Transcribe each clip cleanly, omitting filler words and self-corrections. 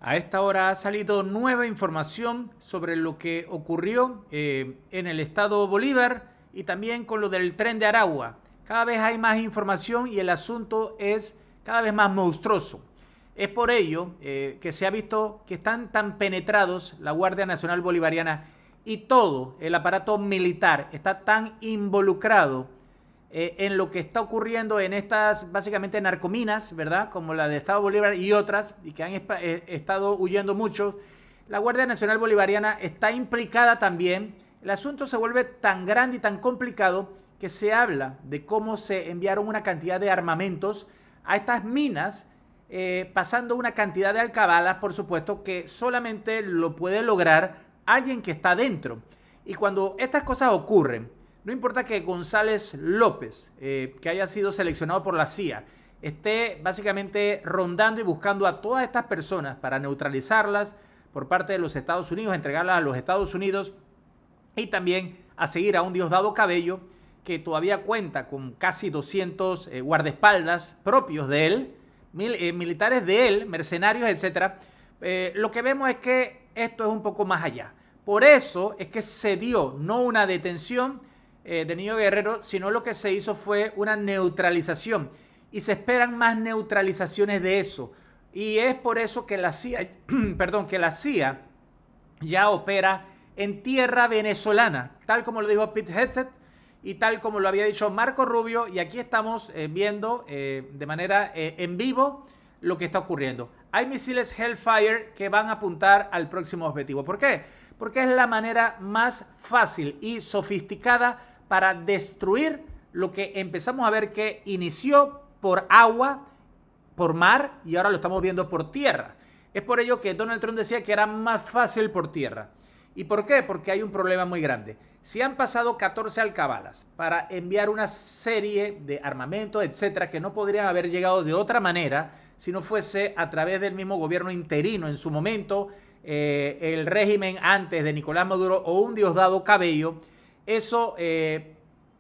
A esta hora ha salido nueva información sobre lo que ocurrió en el estado Bolívar y también con lo del tren de Aragua. Cada vez hay más información y el asunto es cada vez más monstruoso. Es por ello que se ha visto que están tan penetrados la Guardia Nacional Bolivariana y todo el aparato militar está tan involucrado en lo que está ocurriendo en estas básicamente narcominas, ¿verdad? Como la de Estado Bolívar y otras, y que han estado huyendo muchos. La Guardia Nacional Bolivariana está implicada también. El asunto se vuelve tan grande y tan complicado que se habla de cómo se enviaron una cantidad de armamentos a estas minas, pasando una cantidad de alcabalas, por supuesto, que solamente lo puede lograr alguien que está dentro. Y cuando estas cosas ocurren, no importa que González López, que haya sido seleccionado por la CIA, esté básicamente rondando y buscando a todas estas personas para neutralizarlas por parte de los Estados Unidos, entregarlas a los Estados Unidos y también a seguir a un Diosdado Cabello que todavía cuenta con casi 200 guardaespaldas propios de él, militares de él, mercenarios, etcétera. Lo que vemos es que esto es un poco más allá. Por eso es que se dio no una detención de Niño Guerrero, sino lo que se hizo fue una neutralización. Y se esperan más neutralizaciones de eso. Y es por eso que la CIA, perdón, que la CIA ya opera en tierra venezolana, tal como lo dijo Pete Hegseth y tal como lo había dicho Marco Rubio. Y aquí estamos viendo de manera en vivo lo que está ocurriendo. Hay misiles Hellfire que van a apuntar al próximo objetivo. ¿Por qué? Porque es la manera más fácil y sofisticada para destruir lo que empezamos a ver que inició por agua, por mar y ahora lo estamos viendo por tierra. Es por ello que Donald Trump decía que era más fácil por tierra. ¿Y por qué? Porque hay un problema muy grande. Si han pasado 14 alcabalas para enviar una serie de armamentos, etcétera, que no podrían haber llegado de otra manera si no fuese a través del mismo gobierno interino en su momento, el régimen antes de Nicolás Maduro o un Diosdado Cabello, eso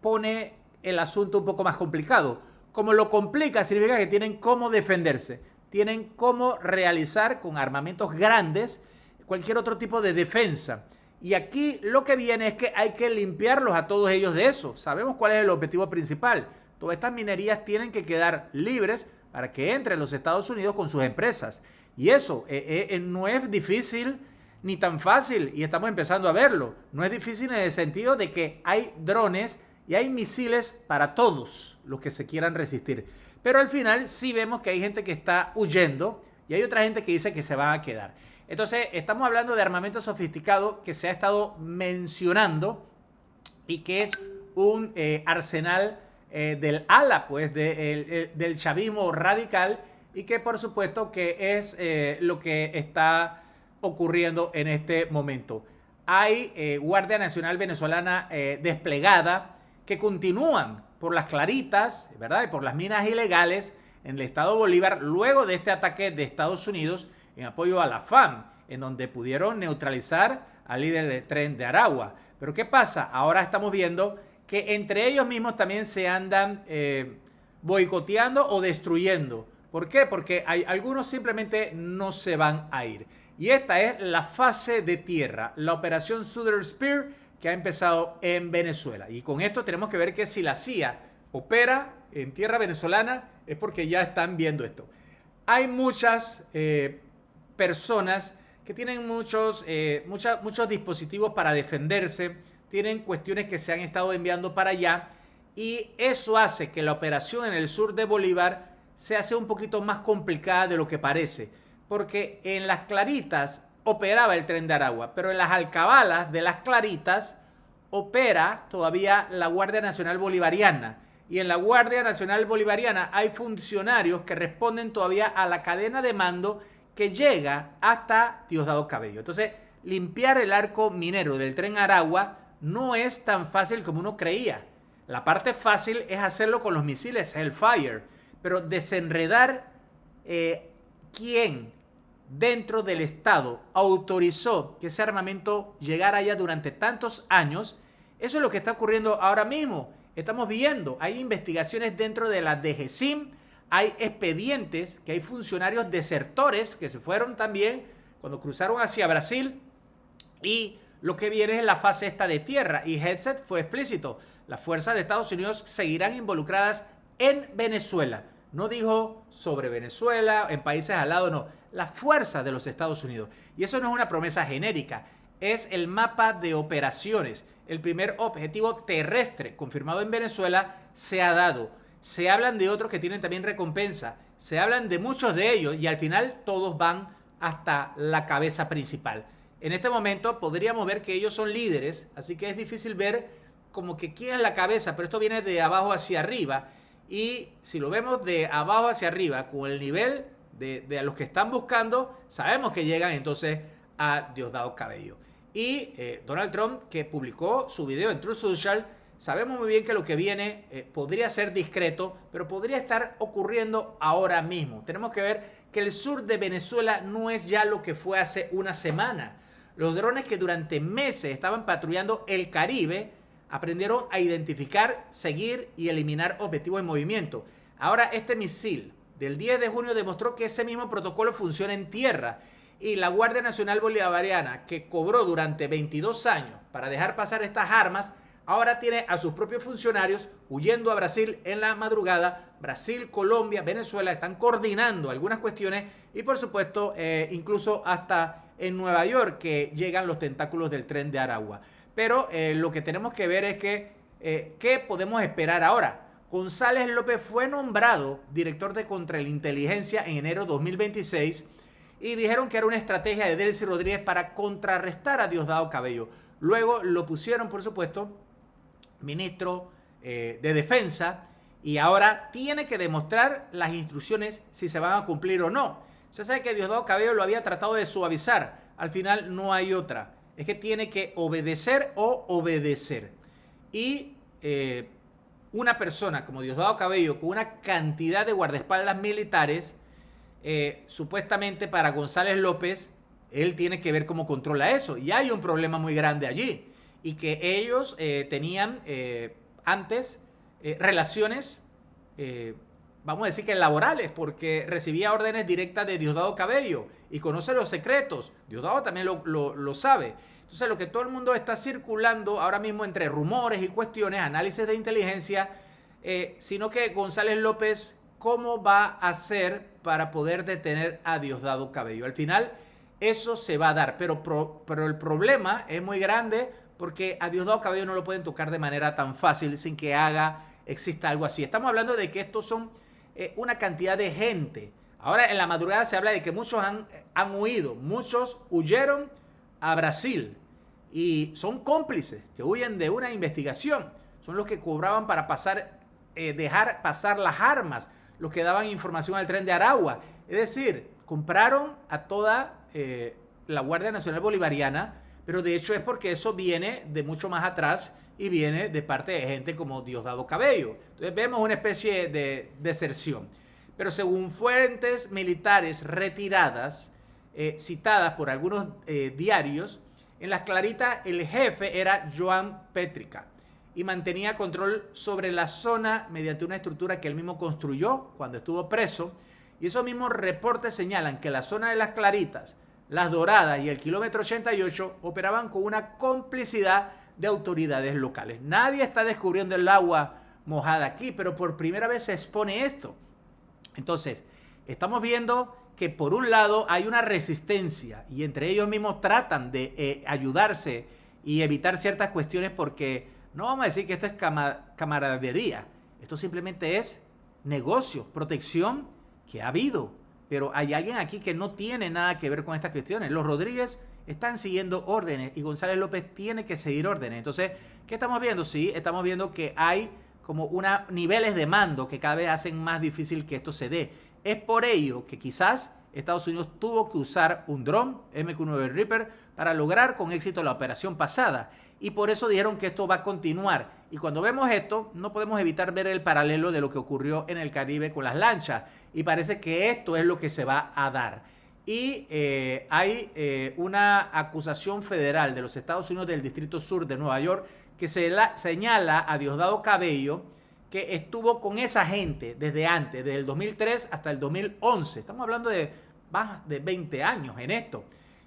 pone el asunto un poco más complicado. Como lo complica, significa que tienen cómo defenderse, tienen cómo realizar con armamentos grandes cualquier otro tipo de defensa. Y aquí lo que viene es que hay que limpiarlos a todos ellos de eso. Sabemos cuál es el objetivo principal. Todas estas minerías tienen que quedar libres para que entren los Estados Unidos con sus empresas. Y eso no es difícil ni tan fácil, y estamos empezando a verlo. No es difícil en el sentido de que hay drones y hay misiles para todos los que se quieran resistir. Pero al final sí vemos que hay gente que está huyendo y hay otra gente que dice que se va a quedar. Entonces estamos hablando de armamento sofisticado que se ha estado mencionando y que es un arsenal del ala, pues, del chavismo radical, y que por supuesto que es lo que está ocurriendo en este momento. Hay Guardia Nacional Venezolana desplegada que continúan por las claritas, ¿verdad? Y por las minas ilegales en el estado Bolívar luego de este ataque de Estados Unidos en apoyo a la FAM, en donde pudieron neutralizar al líder del tren de Aragua. Pero ¿qué pasa? Ahora estamos viendo que entre ellos mismos también se andan boicoteando o destruyendo. ¿Por qué? Porque algunos simplemente no se van a ir. Y esta es la fase de tierra, la operación Southern Spear, que ha empezado en Venezuela. Y con esto tenemos que ver que si la CIA opera en tierra venezolana es porque ya están viendo esto. Hay muchas personas que tienen muchos dispositivos para defenderse, tienen cuestiones que se han estado enviando para allá, y eso hace que la operación en el sur de Bolívar se hace un poquito más complicada de lo que parece, porque en las claritas operaba el tren de Aragua, pero en las alcabalas de las claritas opera todavía la Guardia Nacional Bolivariana. Y en la Guardia Nacional Bolivariana hay funcionarios que responden todavía a la cadena de mando que llega hasta Diosdado Cabello. Entonces, limpiar el arco minero del tren Aragua no es tan fácil como uno creía. La parte fácil es hacerlo con los misiles Hellfire, pero desenredar quién dentro del Estado autorizó que ese armamento llegara allá durante tantos años, eso es lo que está ocurriendo ahora mismo. Estamos viendo, hay investigaciones dentro de la DGCIM, hay expedientes, que hay funcionarios desertores que se fueron también cuando cruzaron hacia Brasil, y lo que viene es la fase esta de tierra. Y Hegseth fue explícito: las fuerzas de Estados Unidos seguirán involucradas en Venezuela. No dijo sobre Venezuela, en países al lado, no. Las fuerzas de los Estados Unidos. Y eso no es una promesa genérica, es el mapa de operaciones. El primer objetivo terrestre confirmado en Venezuela se ha dado. Se hablan de otros que tienen también recompensa. Se hablan de muchos de ellos y al final todos van hasta la cabeza principal. En este momento podríamos ver que ellos son líderes, así que es difícil ver como que quién es la cabeza, pero esto viene de abajo hacia arriba. Y si lo vemos de abajo hacia arriba, con el nivel de los que están buscando, sabemos que llegan entonces a Diosdado Cabello. Y Donald Trump, que publicó su video en Truth Social, sabemos muy bien que lo que viene podría ser discreto, pero podría estar ocurriendo ahora mismo. Tenemos que ver que el sur de Venezuela no es ya lo que fue hace una semana. Los drones que durante meses estaban patrullando el Caribe aprendieron a identificar, seguir y eliminar objetivos en movimiento. Ahora este misil del 10 de junio demostró que ese mismo protocolo funciona en tierra, y la Guardia Nacional Bolivariana, que cobró durante 22 años para dejar pasar estas armas, ahora tiene a sus propios funcionarios huyendo a Brasil en la madrugada. Brasil, Colombia, Venezuela están coordinando algunas cuestiones y por supuesto incluso hasta en Nueva York que llegan los tentáculos del Tren de Aragua. Pero lo que tenemos que ver es que ¿qué podemos esperar ahora? González López fue nombrado director de Contrainteligencia en enero de 2026 y dijeron que era una estrategia de Delcy Rodríguez para contrarrestar a Diosdado Cabello. Luego lo pusieron, por supuesto, ministro de Defensa, y ahora tiene que demostrar las instrucciones si se van a cumplir o no. Se sabe que Diosdado Cabello lo había tratado de suavizar. Al final no hay otra. Es que tiene que obedecer o obedecer. Y una persona como Diosdado Cabello, con una cantidad de guardaespaldas militares, supuestamente para González López, él tiene que ver cómo controla eso. Y hay un problema muy grande allí. Y que ellos tenían antes relaciones, vamos a decir que laborales, porque recibía órdenes directas de Diosdado Cabello y conoce los secretos. Diosdado también lo sabe. Entonces lo que todo el mundo está circulando ahora mismo entre rumores y cuestiones, análisis de inteligencia, sino que González López, ¿cómo va a hacer para poder detener a Diosdado Cabello? Al final eso se va a dar, pero el problema es muy grande, porque a Diosdado Cabello no lo pueden tocar de manera tan fácil sin que exista algo así. Estamos hablando de que estos son una cantidad de gente. Ahora en la madrugada se habla de que muchos han huido, muchos huyeron a Brasil y son cómplices que huyen de una investigación. Son los que cobraban para dejar pasar las armas, los que daban información al Tren de Aragua. Es decir, compraron a toda la Guardia Nacional Bolivariana, pero de hecho es porque eso viene de mucho más atrás y viene de parte de gente como Diosdado Cabello. Entonces vemos una especie de deserción. Pero según fuentes militares retiradas, citadas por algunos diarios, en Las Claritas el jefe era Joan Pétrica y mantenía control sobre la zona mediante una estructura que él mismo construyó cuando estuvo preso. Y esos mismos reportes señalan que la zona de Las Claritas, Las Doradas y el kilómetro 88 operaban con una complicidad de autoridades locales. Nadie está descubriendo el agua mojada aquí, pero por primera vez se expone esto. Entonces, estamos viendo que por un lado hay una resistencia y entre ellos mismos tratan de ayudarse y evitar ciertas cuestiones, porque no vamos a decir que esto es camaradería. Esto simplemente es negocio, protección que ha habido. Pero hay alguien aquí que no tiene nada que ver con estas cuestiones. Los Rodríguez están siguiendo órdenes y González López tiene que seguir órdenes. Entonces, ¿qué estamos viendo? Sí, estamos viendo que hay como niveles de mando que cada vez hacen más difícil que esto se dé. Es por ello que quizás Estados Unidos tuvo que usar un dron MQ-9 Reaper para lograr con éxito la operación pasada. Y por eso dijeron que esto va a continuar. Y cuando vemos esto, no podemos evitar ver el paralelo de lo que ocurrió en el Caribe con las lanchas. Y parece que esto es lo que se va a dar. Y hay una acusación federal de los Estados Unidos del Distrito Sur de Nueva York que señala a Diosdado Cabello que estuvo con esa gente desde antes, desde el 2003 hasta el 2011. Estamos hablando de más de 20 años en esto.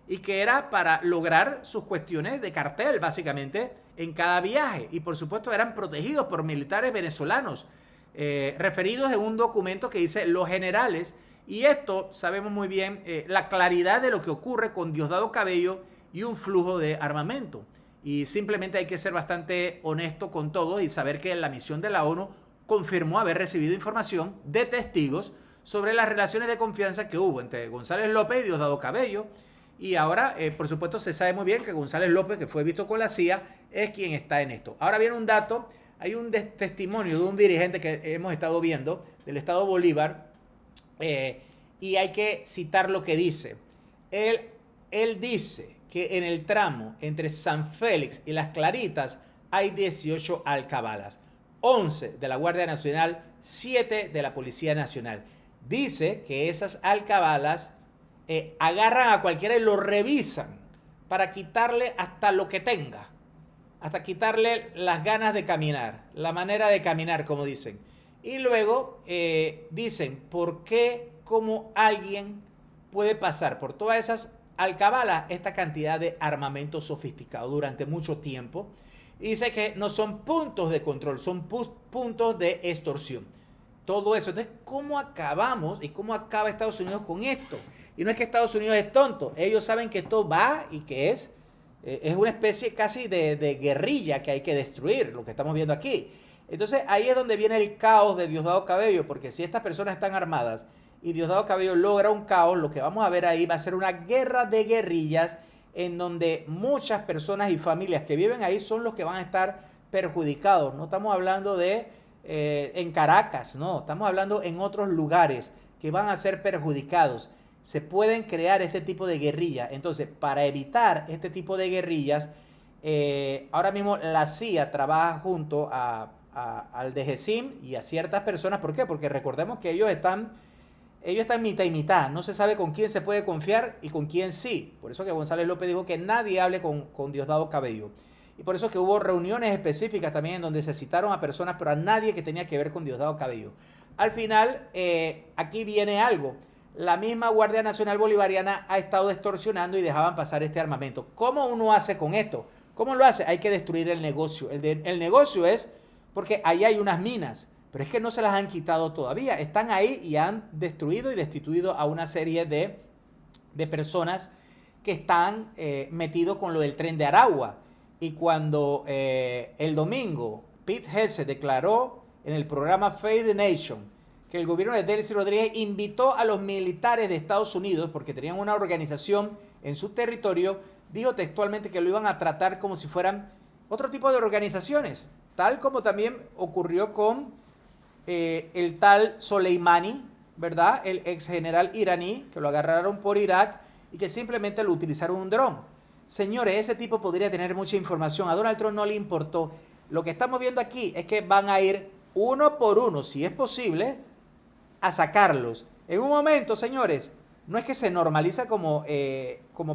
Y que era para lograr sus cuestiones de cartel, básicamente, en cada viaje. Y por supuesto eran protegidos por militares venezolanos, referidos en un documento que dice los generales. Y esto sabemos muy bien la claridad de lo que ocurre con Diosdado Cabello y un flujo de armamento. Y simplemente hay que ser bastante honesto con todo y saber que la misión de la ONU confirmó haber recibido información de testigos sobre las relaciones de confianza que hubo entre González López y Diosdado Cabello. Y ahora, por supuesto, se sabe muy bien que González López, que fue visto con la CIA, es quien está en esto. Ahora viene un dato, hay un testimonio de un dirigente que hemos estado viendo del Estado Bolívar, y hay que citar lo que dice. Él dice que en el tramo entre San Félix y Las Claritas hay 18 alcabalas, 11 de la Guardia Nacional, 7 de la Policía Nacional. Dice que esas alcabalas agarran a cualquiera y lo revisan para quitarle hasta lo que tenga, hasta quitarle las ganas de caminar, la manera de caminar, como dicen. Y luego dicen, ¿por qué, cómo alguien puede pasar por todas esas alcabalas esta cantidad de armamento sofisticado durante mucho tiempo? Y dice que no son puntos de control, son puntos de extorsión. Todo eso. Entonces, ¿cómo acabamos y cómo acaba Estados Unidos con esto? Y no es que Estados Unidos es tonto. Ellos saben que esto va y que es una especie casi de guerrilla que hay que destruir, lo que estamos viendo aquí. Entonces, ahí es donde viene el caos de Diosdado Cabello, porque si estas personas están armadas y Diosdado Cabello logra un caos, lo que vamos a ver ahí va a ser una guerra de guerrillas en donde muchas personas y familias que viven ahí son los que van a estar perjudicados. No estamos hablando de en Caracas, no, estamos hablando en otros lugares que van a ser perjudicados. Se pueden crear este tipo de guerrillas. Entonces, para evitar este tipo de guerrillas, ahora mismo la CIA trabaja junto al DGCIM y a ciertas personas. ¿Por qué? Porque recordemos que ellos están mitad y mitad. No se sabe con quién se puede confiar y con quién sí. Por eso que González López dijo que nadie hable con Diosdado Cabello. Y por eso que hubo reuniones específicas también en donde se citaron a personas, pero a nadie que tenía que ver con Diosdado Cabello. Al final, aquí viene algo. La misma Guardia Nacional Bolivariana ha estado extorsionando y dejaban pasar este armamento. ¿Cómo uno hace con esto? ¿Cómo lo hace? Hay que destruir el negocio. El negocio es porque ahí hay unas minas, pero es que no se las han quitado todavía. Están ahí y han destruido y destituido a una serie de personas que están metidos con lo del tren de Aragua. Y cuando el domingo Pete Hegseth declaró en el programa Face the Nation que el gobierno de Delcy Rodríguez invitó a los militares de Estados Unidos, porque tenían una organización en su territorio, dijo textualmente que lo iban a tratar como si fueran otro tipo de organizaciones, tal como también ocurrió con el tal Soleimani, ¿verdad? El ex general iraní, que lo agarraron por Irak y que simplemente lo utilizaron un dron. Señores, ese tipo podría tener mucha información. A Donald Trump no le importó. Lo que estamos viendo aquí es que van a ir uno por uno, si es posible, a sacarlos. En un momento, señores, no es que se normaliza como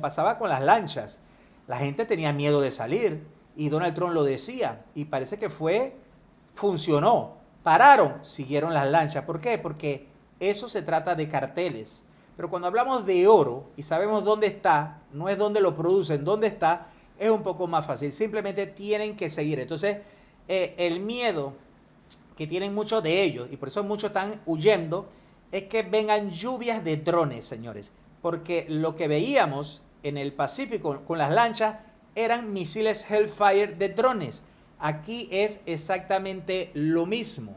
pasaba con las lanchas. La gente tenía miedo de salir y Donald Trump lo decía y parece que funcionó. Pararon, siguieron las lanchas. ¿Por qué? Porque eso se trata de carteles. Pero cuando hablamos de oro y sabemos dónde está, no es dónde lo producen, dónde está, es un poco más fácil. Simplemente tienen que seguir. Entonces, el miedo que tienen muchos de ellos, y por eso muchos están huyendo, es que vengan lluvias de drones, señores. Porque lo que veíamos en el Pacífico con las lanchas eran misiles Hellfire de drones. Aquí es exactamente lo mismo.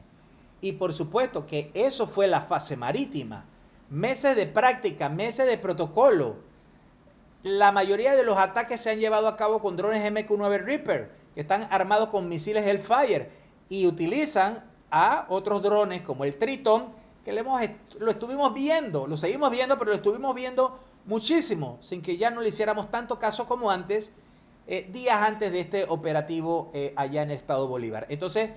Y por supuesto que eso fue la fase marítima. Meses de práctica, meses de protocolo. La mayoría de los ataques se han llevado a cabo con drones MQ-9 Reaper, que están armados con misiles Hellfire y utilizan a otros drones como el Triton, que lo estuvimos viendo, lo seguimos viendo, pero lo estuvimos viendo muchísimo, sin que ya no le hiciéramos tanto caso como antes, días antes de este operativo allá en el Estado Bolívar. Entonces,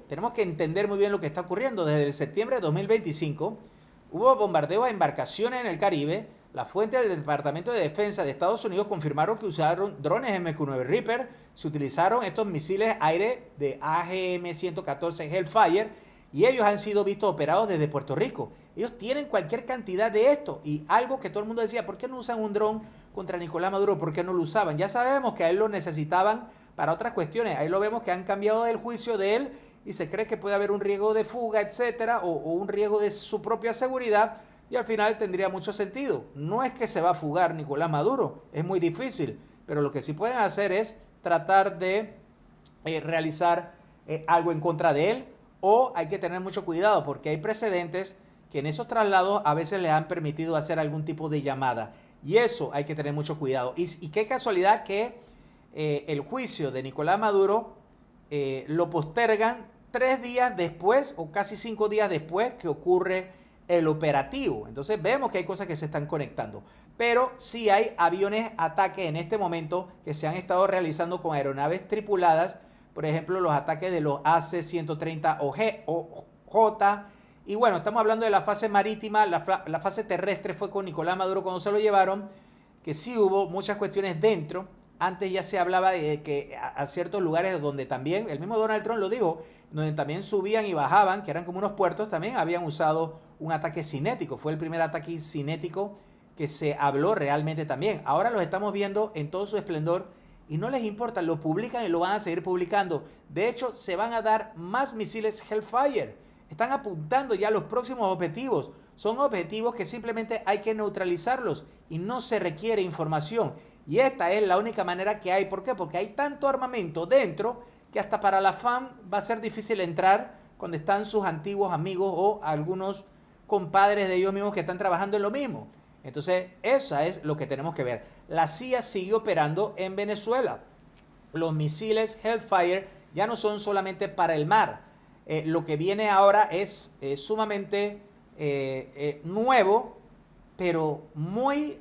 tenemos que entender muy bien lo que está ocurriendo. Desde el septiembre de 2025 hubo bombardeo a embarcaciones en el Caribe, Las fuentes del Departamento de Defensa de Estados Unidos confirmaron que usaron drones MQ-9 Reaper, se utilizaron estos misiles aire de AGM-114 Hellfire y ellos han sido vistos operados desde Puerto Rico. Ellos tienen cualquier cantidad de esto y algo que todo el mundo decía, ¿por qué no usan un dron contra Nicolás Maduro? ¿Por qué no lo usaban? Ya sabemos que a él lo necesitaban para otras cuestiones. Ahí lo vemos que han cambiado del juicio de él y se cree que puede haber un riesgo de fuga, etcétera, o un riesgo de su propia seguridad. Y al final tendría mucho sentido. No es que se va a fugar Nicolás Maduro, es muy difícil, pero lo que sí pueden hacer es tratar de realizar algo en contra de él, o hay que tener mucho cuidado porque hay precedentes que en esos traslados a veces le han permitido hacer algún tipo de llamada, y eso hay que tener mucho cuidado. Y qué casualidad que el juicio de Nicolás Maduro lo postergan 3 días después o casi 5 días después que ocurre el operativo. Entonces vemos que hay cosas que se están conectando, pero sí hay aviones ataque en este momento que se han estado realizando con aeronaves tripuladas, por ejemplo los ataques de los AC-130 J. Y bueno, estamos hablando de la fase marítima. La fase terrestre fue con Nicolás Maduro cuando se lo llevaron, que sí hubo muchas cuestiones dentro. Antes ya se hablaba de que a ciertos lugares donde también, el mismo Donald Trump lo dijo, donde también subían y bajaban, que eran como unos puertos, también habían usado un ataque cinético. Fue el primer ataque cinético que se habló realmente también. Ahora los estamos viendo en todo su esplendor y no les importa, lo publican y lo van a seguir publicando. De hecho, se van a dar más misiles Hellfire. Están apuntando ya a los próximos objetivos. Son objetivos que simplemente hay que neutralizarlos y no se requiere información. Y esta es la única manera que hay. ¿Por qué? Porque hay tanto armamento dentro que hasta para la FAM va a ser difícil entrar cuando están sus antiguos amigos o algunos compadres de ellos mismos que están trabajando en lo mismo. Entonces, eso es lo que tenemos que ver. La CIA sigue operando en Venezuela. Los misiles Hellfire ya no son solamente para el mar. Lo que viene ahora es sumamente nuevo, pero muy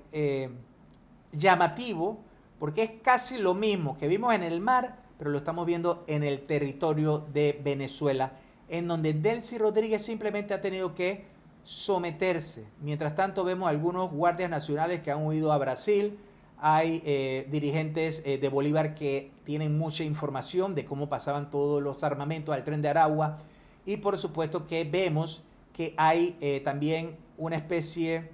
llamativo, porque es casi lo mismo que vimos en el mar, pero lo estamos viendo en el territorio de Venezuela, en donde Delcy Rodríguez simplemente ha tenido que someterse. Mientras tanto vemos algunos guardias nacionales que han huido a Brasil. Hay dirigentes de Bolívar que tienen mucha información de cómo pasaban todos los armamentos al Tren de Aragua. Y por supuesto que vemos que hay también una especie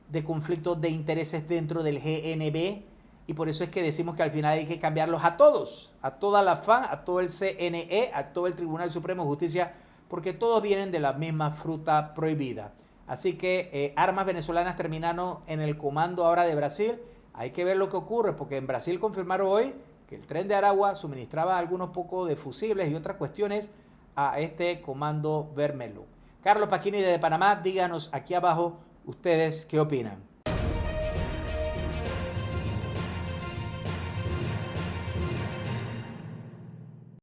de conflicto de intereses dentro del GNB. Y por eso es que decimos que al final hay que cambiarlos a todos, a toda la FAN, a todo el CNE, a todo el Tribunal Supremo de Justicia, porque todos vienen de la misma fruta prohibida. Así que armas venezolanas terminaron en el comando ahora de Brasil. Hay que ver lo que ocurre, porque en Brasil confirmaron hoy que el Tren de Aragua suministraba algunos pocos de fusibles y otras cuestiones a este comando Vermelho. Carlos Pasquini desde Panamá, díganos aquí abajo ustedes qué opinan.